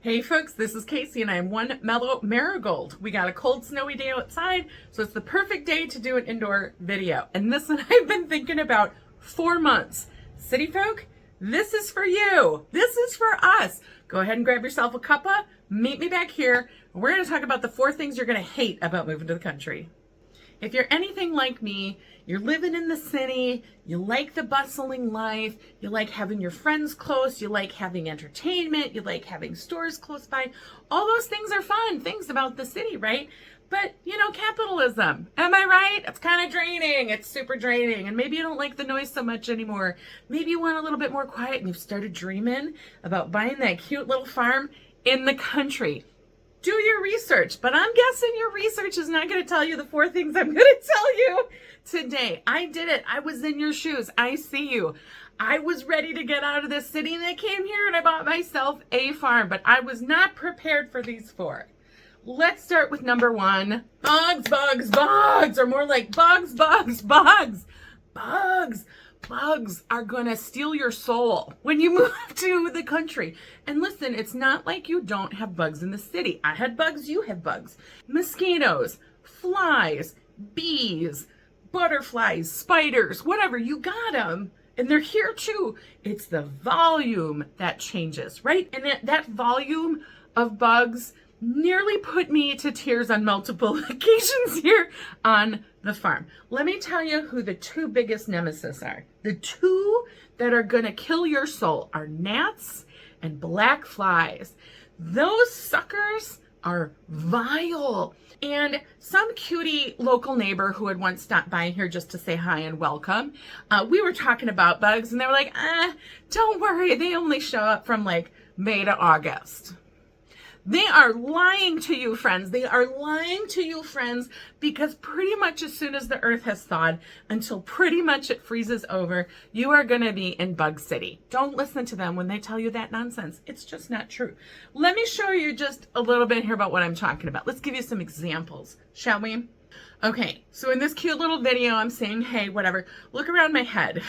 Hey folks, this is Casey and I am one mellow marigold. We got a cold, snowy day outside, so it's the perfect day to do an indoor video. And this one I've been thinking about 4 months. City folk, this is for you. This is for us. Go ahead and grab yourself a cuppa, meet me back here, and we're gonna talk about the 4 things you're gonna hate about moving to the country. If you're anything like me, you're living in the city, you like the bustling life, you like having your friends close, you like having entertainment, you like having stores close by. All those things are fun things about the city, right? But, capitalism, am I right? It's kind of draining. It's super draining. And maybe you don't like the noise so much anymore. Maybe you want a little bit more quiet and you've started dreaming about buying that cute little farm in the country. Do your research, but I'm guessing your research is not going to tell you the 4 things I'm going to tell you today. I did it. I was in your shoes. I see you. I was ready to get out of this city and I came here and I bought myself a farm, but I was not prepared for these 4. Let's start with number 1. Bugs, bugs, bugs, or more like bugs, bugs, bugs, bugs. Bugs are gonna steal your soul when you move to the country. And listen, it's not like you don't have bugs in the city. I had bugs, you have bugs. Mosquitoes, flies, bees, butterflies, spiders, whatever, you got them. And they're here too. It's the volume that changes, right? And that volume of bugs nearly put me to tears on multiple occasions here on the farm. Let me tell you who the 2 biggest nemesis are. The 2 that are gonna kill your soul are gnats and black flies. Those suckers are vile. And some cutie local neighbor who had once stopped by here just to say hi and welcome, we were talking about bugs and they were like, don't worry, they only show up from like May to August. They are lying to you, friends. They are lying to you, friends, because pretty much as soon as the earth has thawed, until pretty much it freezes over, you are going to be in Bug City. Don't listen to them when they tell you that nonsense. It's just not true. Let me show you just a little bit here about what I'm talking about. Let's give you some examples, shall we? Okay, so in this cute little video, I'm saying, hey, whatever, look around my head.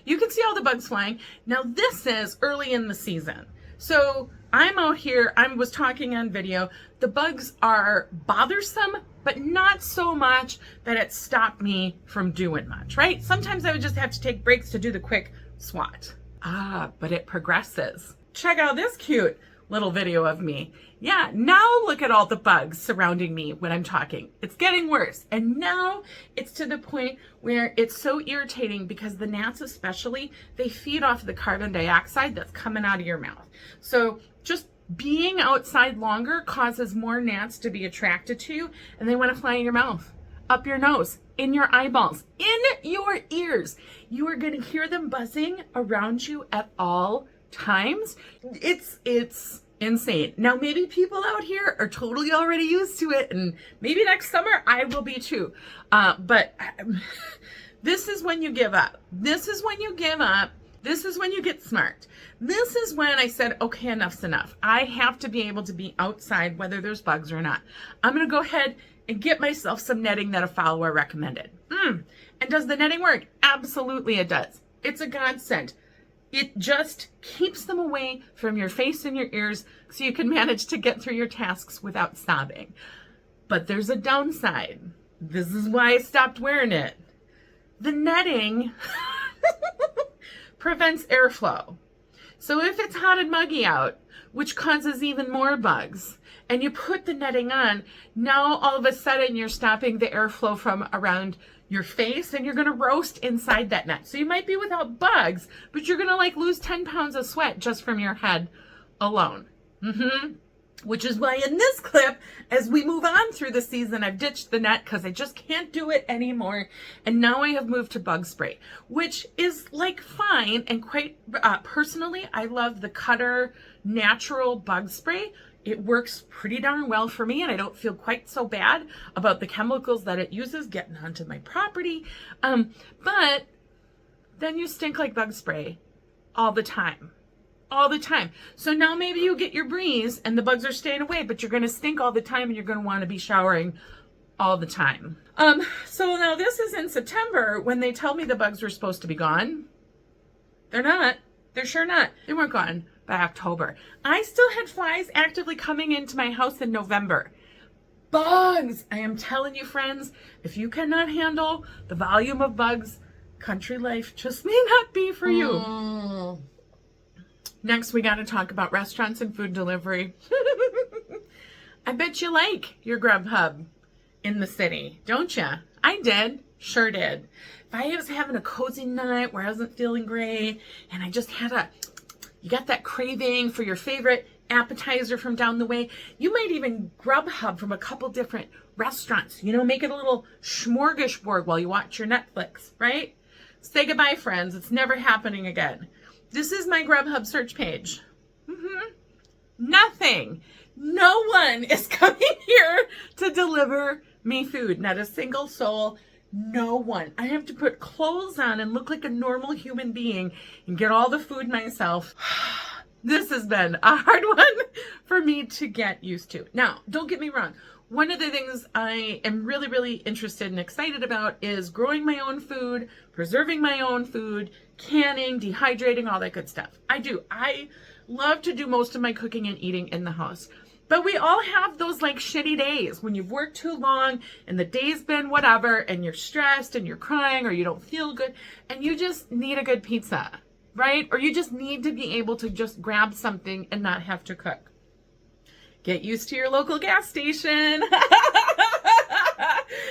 You can see all the bugs flying. Now, this is early in the season. So I'm out here, I was talking on video, the bugs are bothersome, but not so much that it stopped me from doing much, right? Sometimes I would just have to take breaks to do the quick swat. But it progresses. Check out this cute little video of me. Yeah, now look at all the bugs surrounding me when I'm talking. It's getting worse. And now it's to the point where it's so irritating because the gnats especially, they feed off the carbon dioxide that's coming out of your mouth. So just being outside longer causes more gnats to be attracted to you and they want to fly in your mouth, up your nose, in your eyeballs, in your ears. You are going to hear them buzzing around you at all times. It's insane. Now, maybe people out here are totally already used to it, and maybe next summer I will be too. But this is when you give up. This is when you give up. This is when you get smart. This is when I said, okay, enough's enough. I have to be able to be outside whether there's bugs or not. I'm going to go ahead and get myself some netting that a follower recommended. And does the netting work? Absolutely it does. It's a godsend. It just keeps them away from your face and your ears so you can manage to get through your tasks without sobbing. But there's a downside. This is why I stopped wearing it. The netting prevents airflow. So if it's hot and muggy out, which causes even more bugs, and you put the netting on, now all of a sudden you're stopping the airflow from around your face and you're going to roast inside that net. So you might be without bugs, but you're going to lose 10 pounds of sweat just from your head alone. Which is why in this clip, as we move on through the season, I've ditched the net because I just can't do it anymore. And now I have moved to bug spray, which is fine. And quite personally, I love the Cutter natural bug spray. It works pretty darn well for me and I don't feel quite so bad about the chemicals that it uses getting onto my property. But then you stink like bug spray all the time. All the time. So now maybe you get your breeze and the bugs are staying away, but you're going to stink all the time and you're going to want to be showering all the time. So now this is in September when they tell me the bugs were supposed to be gone. They're not. They're sure not. They weren't gone by October. I still had flies actively coming into my house in November. Bugs! I am telling you, friends, if you cannot handle the volume of bugs, country life just may not be for you. Next, we got to talk about restaurants and food delivery. I bet you like your Grubhub in the city, don't you? I did. Sure did. If I was having a cozy night where I wasn't feeling great and I just had you got that craving for your favorite appetizer from down the way, you might even Grubhub from a couple different restaurants. You know, make it a little smorgasbord while you watch your Netflix, right? Say goodbye, friends. It's never happening again. This is my Grubhub search page. Nothing. No one is coming here to deliver me food. Not a single soul. No one. I have to put clothes on and look like a normal human being and get all the food myself. This has been a hard one for me to get used to. Now, don't get me wrong. One of the things I am really, really interested and excited about is growing my own food, preserving my own food, canning, dehydrating, all that good stuff. I do. I love to do most of my cooking and eating in the house. But we all have those like shitty days when you've worked too long and the day's been whatever and you're stressed and you're crying or you don't feel good and you just need a good pizza, right? Or you just need to be able to just grab something and not have to cook. Get used to your local gas station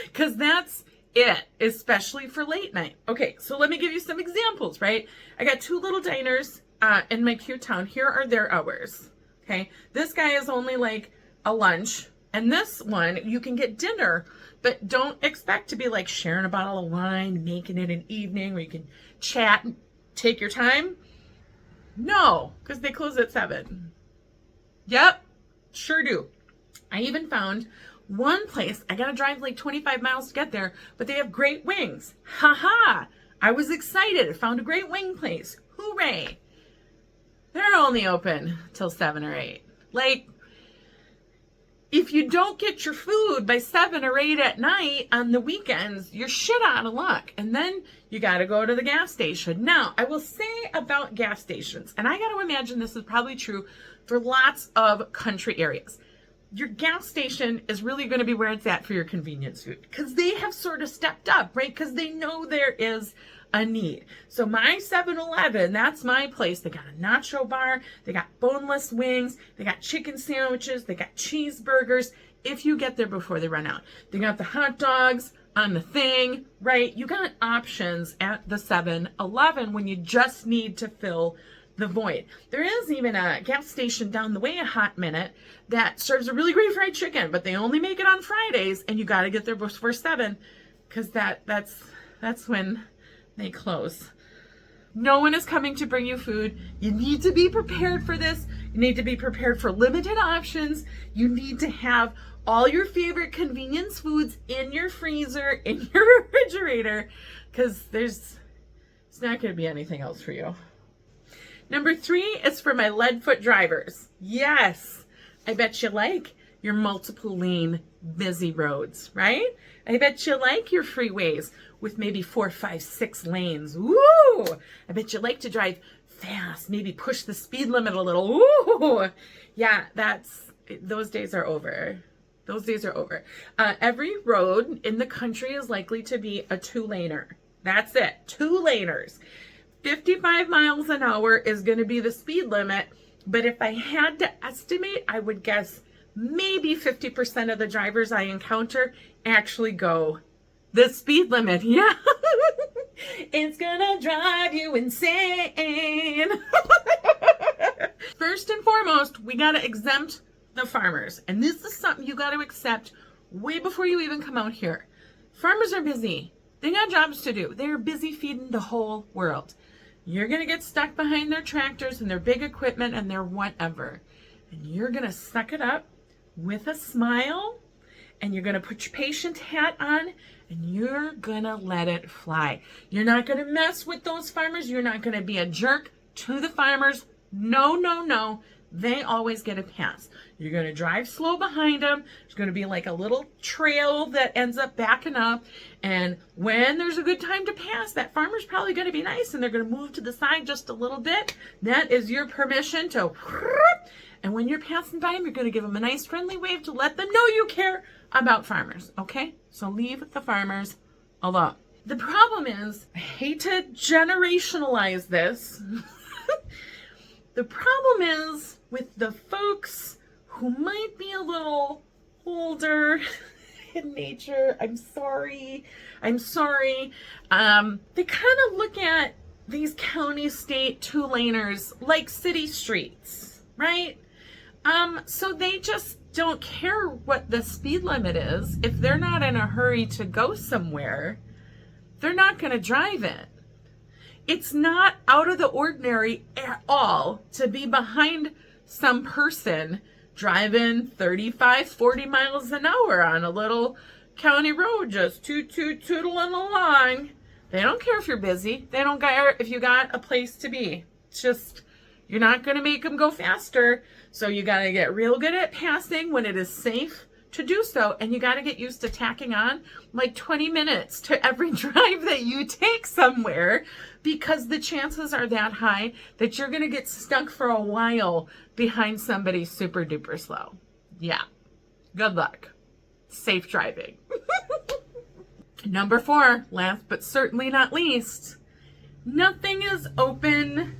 because that's it, especially for late night. Okay, so let me give you some examples, right? I got two little diners in my cute town. Here are their hours. Okay, this guy is only like a lunch, and this one you can get dinner, but don't expect to be like sharing a bottle of wine, making it an evening where you can chat and take your time. No, because they close at 7. Yep, sure do. I even found one place, I gotta drive like 25 miles to get there, but they have great wings. Haha, I was excited. I found a great wing place. Hooray. They're only open till 7 or 8. Like, if you don't get your food by 7 or 8 at night on the weekends, you're shit out of luck. And then you got to go to the gas station. Now, I will say about gas stations, and I got to imagine this is probably true for lots of country areas. Your gas station is really going to be where it's at for your convenience food because they have sort of stepped up, right? Because they know there is a need. So my 7-Eleven, that's my place. They got a nacho bar, they got boneless wings, they got chicken sandwiches, they got cheeseburgers, if you get there before they run out. They got the hot dogs on the thing, right? You got options at the 7-Eleven when you just need to fill the void. There is even a gas station down the way a hot minute that serves a really great fried chicken, but they only make it on Fridays, and you got to get there before 7 because that's when they close. No one is coming to bring you food. You need to be prepared for this. You need to be prepared for limited options. You need to have all your favorite convenience foods in your freezer, in your refrigerator, because it's not going to be anything else for you. Number 3 is for my lead foot drivers. Yes, I bet you like your multiple lane busy roads, right? I bet you like your freeways with maybe 4, 5, 6 lanes. Woo! I bet you like to drive fast, maybe push the speed limit a little. Woo! Yeah, those days are over. Those days are over. Every road in the country is likely to be a 2-laner. That's it, 2-laners. 55 miles an hour is going to be the speed limit, but if I had to estimate, I would guess maybe 50% of the drivers I encounter actually go the speed limit. Yeah. It's gonna drive you insane. First and foremost, we gotta exempt the farmers. And this is something you gotta accept way before you even come out here. Farmers are busy. They got jobs to do. They're busy feeding the whole world. You're gonna get stuck behind their tractors and their big equipment and their whatever. And you're gonna suck it up with a smile, and you're gonna put your patient hat on, and you're gonna let it fly. You're not gonna mess with those farmers. You're not gonna be a jerk to the farmers. No, no, no. they always get a pass. You're going to drive slow behind them. There's going to be like a little trail that ends up backing up. And when there's a good time to pass, that farmer's probably going to be nice and they're going to move to the side just a little bit. That is your permission to... And when you're passing by them, you're going to give them a nice friendly wave to let them know you care about farmers, okay? So leave the farmers alone. The problem is, I hate to generationalize this. The problem is with the folks who might be a little older in nature. I'm sorry. They kind of look at these county, state, two-laners like city streets, right? So they just don't care what the speed limit is. If they're not in a hurry to go somewhere, they're not going to drive it. It's not out of the ordinary at all to be behind some person driving 35, 40 miles an hour on a little county road, just tootling along. They don't care if you're busy. They don't care if you got a place to be. It's just, you're not going to make them go faster. So you got to get real good at passing when it is safe to do so. And you got to get used to tacking on like 20 minutes to every drive that you take somewhere, because the chances are that high that you're going to get stuck for a while behind somebody super duper slow. Yeah. Good luck. Safe driving. Number 4, last but certainly not least, nothing is open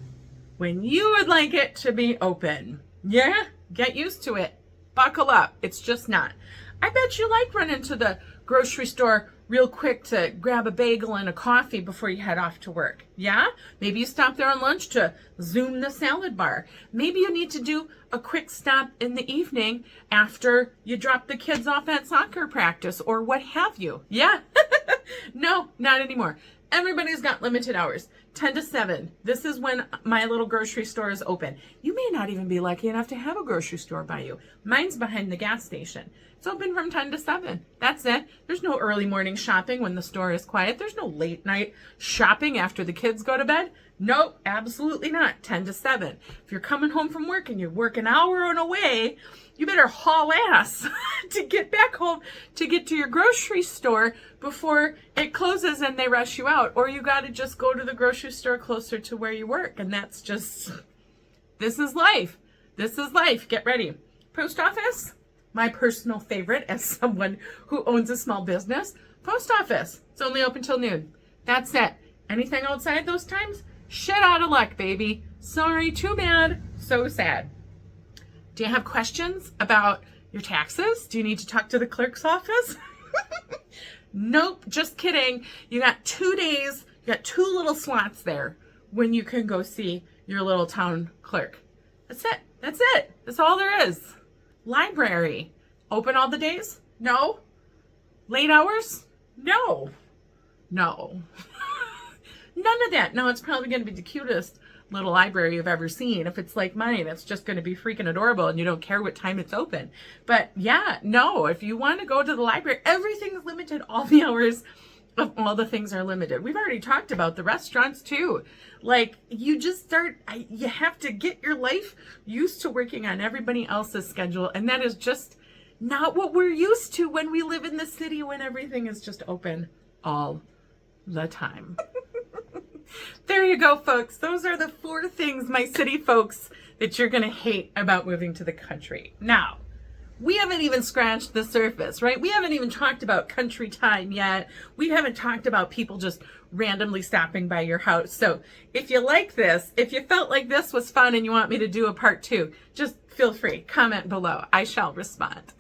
when you would like it to be open. Yeah? Get used to it. Buckle up. It's just not. I bet you like running to the grocery store real quick to grab a bagel and a coffee before you head off to work. Yeah? Maybe you stop there on lunch to zoom the salad bar. Maybe you need to do a quick stop in the evening after you drop the kids off at soccer practice or what have you. Yeah? No, not anymore. Everybody's got limited hours. 10 to 7. This is when my little grocery store is open. You may not even be lucky enough to have a grocery store by you. Mine's behind the gas station. It's open from 10 to 7. That's it. There's no early morning shopping when the store is quiet. There's no late night shopping after the kids go to bed. Nope, absolutely not. 10 to 7. If you're coming home from work and you work an hour and away, you better haul ass to get back home to get to your grocery store before it closes and they rush you out. Or you got to just go to the grocery store closer to where you work. And that's just, this is life. This is life. Get ready. Post office, my personal favorite as someone who owns a small business. Post office, it's only open till noon. That's it. Anything outside those times? Shit out of luck, baby. Sorry, too bad, so sad. Do you have questions about your taxes? Do you need to talk to the clerk's office? Nope, just kidding. You got 2 days, you got 2 little slots there when you can go see your little town clerk. That's it. That's it. That's all there is. Library. Open all the days? No. Late hours? No. No. None of that. No, it's probably going to be the cutest little library you've ever seen. If it's like mine, it's just going to be freaking adorable and you don't care what time it's open. But yeah, no, if you want to go to the library, everything's limited. All the hours of all the things are limited. We've already talked about the restaurants too. Like, you just start, you have to get your life used to working on everybody else's schedule. And that is just not what we're used to when we live in the city, when everything is just open all the time. There you go, folks. Those are the 4 things, my city folks, that you're going to hate about moving to the country. Now, we haven't even scratched the surface, right? We haven't even talked about country time yet. We haven't talked about people just randomly stopping by your house. So if you like this, if you felt like this was fun and you want me to do a part 2, just feel free. Comment below. I shall respond.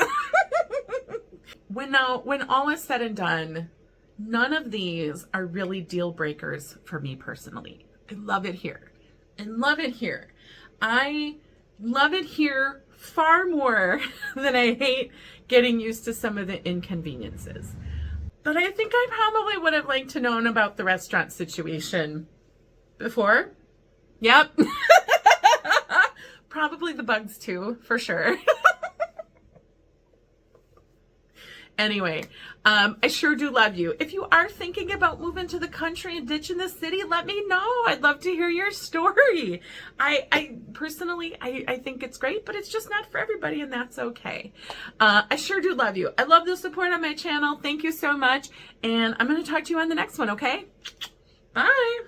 When all is said and done, none of these are really deal breakers for me personally. I love it here. I love it here. I love it here far more than I hate getting used to some of the inconveniences. But I think I probably would have liked to known about the restaurant situation before. Yep. Probably the bugs too, for sure. Anyway, I sure do love you. If you are thinking about moving to the country and ditching the city, let me know. I'd love to hear your story. I personally, I think it's great, but it's just not for everybody, and that's okay. I sure do love you. I love the support on my channel. Thank you so much. And I'm going to talk to you on the next one, okay? Bye.